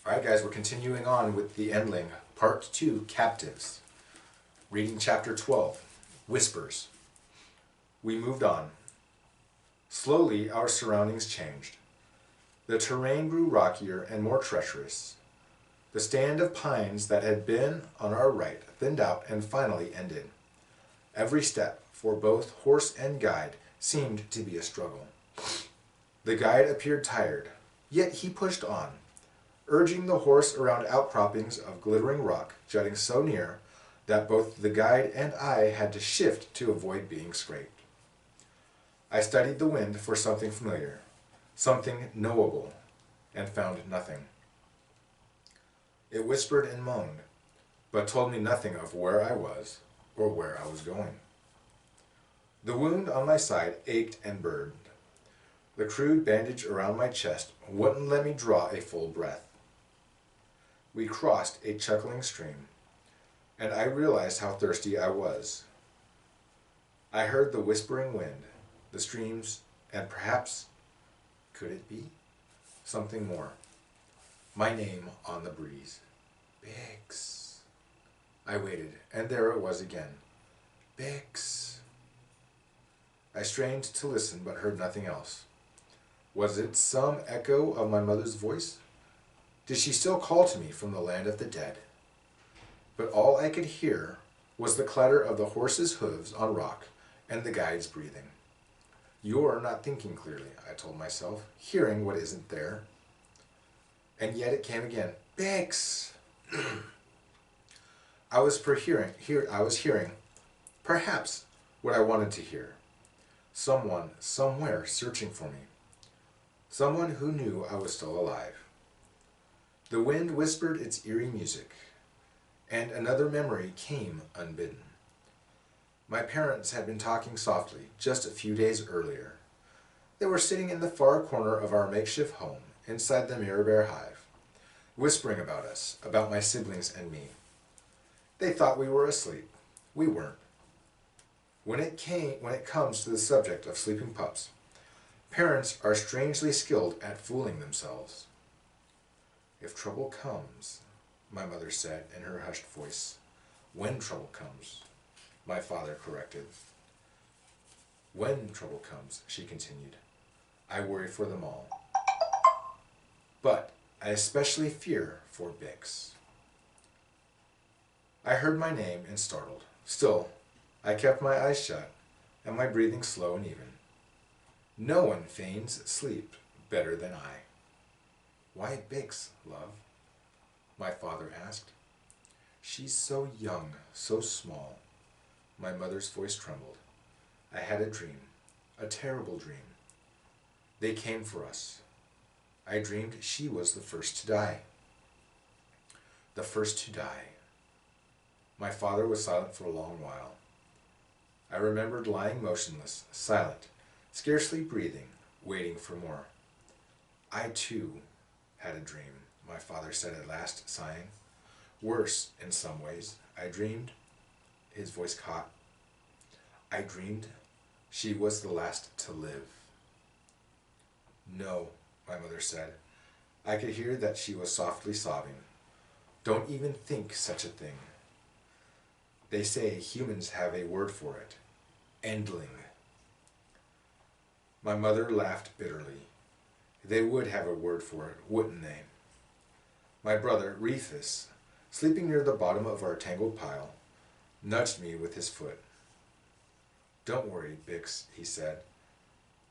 Alright guys, we're continuing on with the Endling, Part 2, Captives. Reading Chapter 12, Whispers. We moved on. Slowly, our surroundings changed. The terrain grew rockier and more treacherous. The stand of pines that had been on our right thinned out and finally ended. Every step, for both horse and guide, seemed to be a struggle. The guide appeared tired, yet he pushed on, urging the horse around outcroppings of glittering rock jutting so near that both the guide and I had to shift to avoid being scraped. I studied the wind for something familiar, something knowable, and found nothing. It whispered and moaned, but told me nothing of where I was or where I was going. The wound on my side ached and burned. The crude bandage around my chest wouldn't let me draw a full breath. We crossed a chuckling stream, and I realized how thirsty I was. I heard the whispering wind, the streams, and perhaps, could it be, something more? My name on the breeze. Bix. I waited, and there it was again. Bix. I strained to listen, but heard nothing else. Was it some echo of my mother's voice? Did she still call to me from the land of the dead? But all I could hear was the clatter of the horse's hooves on rock and the guide's breathing. You're not thinking clearly, I told myself, hearing what isn't there. And yet it came again. Bix! I was hearing, perhaps, what I wanted to hear. Someone, somewhere, searching for me. Someone who knew I was still alive. The wind whispered its eerie music, and another memory came unbidden. My parents had been talking softly just a few days earlier. They were sitting in the far corner of our makeshift home inside the Mirror Bear hive, whispering about us, about my siblings and me. They thought we were asleep. We weren't. When it comes to the subject of sleeping pups, parents are strangely skilled at fooling themselves. If trouble comes, my mother said in her hushed voice. When trouble comes, my father corrected. When trouble comes, she continued, I worry for them all. But I especially fear for Bix. I heard my name and startled. Still, I kept my eyes shut and my breathing slow and even. No one feigns sleep better than I. Why Bix, love? My father asked. She's so young, so small. My mother's voice trembled. I had a dream, a terrible dream. They came for us. I dreamed she was the first to die. The first to die. My father was silent for a long while. I remembered lying motionless, silent, scarcely breathing, waiting for more. I too had a dream, my father said at last, sighing. Worse in some ways. I dreamed, his voice caught. I dreamed she was the last to live. No, my mother said. I could hear that she was softly sobbing. Don't even think such a thing. They say humans have a word for it. Endling. My mother laughed bitterly. They would have a word for it, wouldn't they? My brother, Rufus, sleeping near the bottom of our tangled pile, nudged me with his foot. Don't worry, Bix, he said.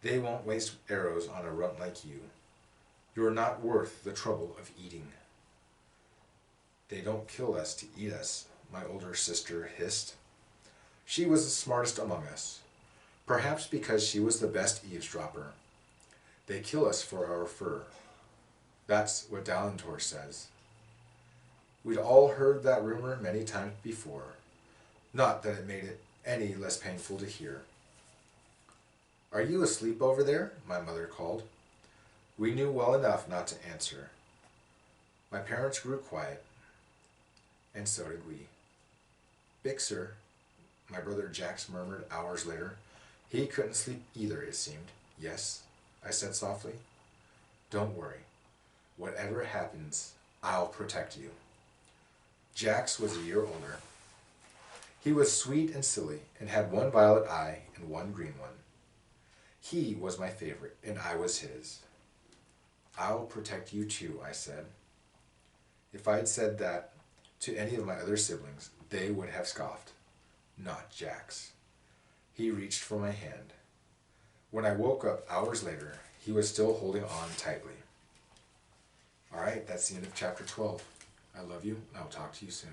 They won't waste arrows on a runt like you. You're not worth the trouble of eating. They don't kill us to eat us, my older sister hissed. She was the smartest among us, perhaps because she was the best eavesdropper. They kill us for our fur. That's what Dalentor says. We'd all heard that rumor many times before. Not that it made it any less painful to hear. Are you asleep over there? My mother called. We knew well enough not to answer. My parents grew quiet, and so did we. Bixer, my brother Jax murmured hours later. He couldn't sleep either, it seemed. Yes, I said softly. Don't worry. Whatever happens, I'll protect you. Jax was a year older. He was sweet and silly, and had one violet eye and one green one. He was my favorite, and I was his. I'll protect you too, I said. If I had said that to any of my other siblings, they would have scoffed. Not Jax. He reached for my hand. When I woke up hours later, he was still holding on tightly. All right, that's the end of chapter 12. I love you, and I'll talk to you soon.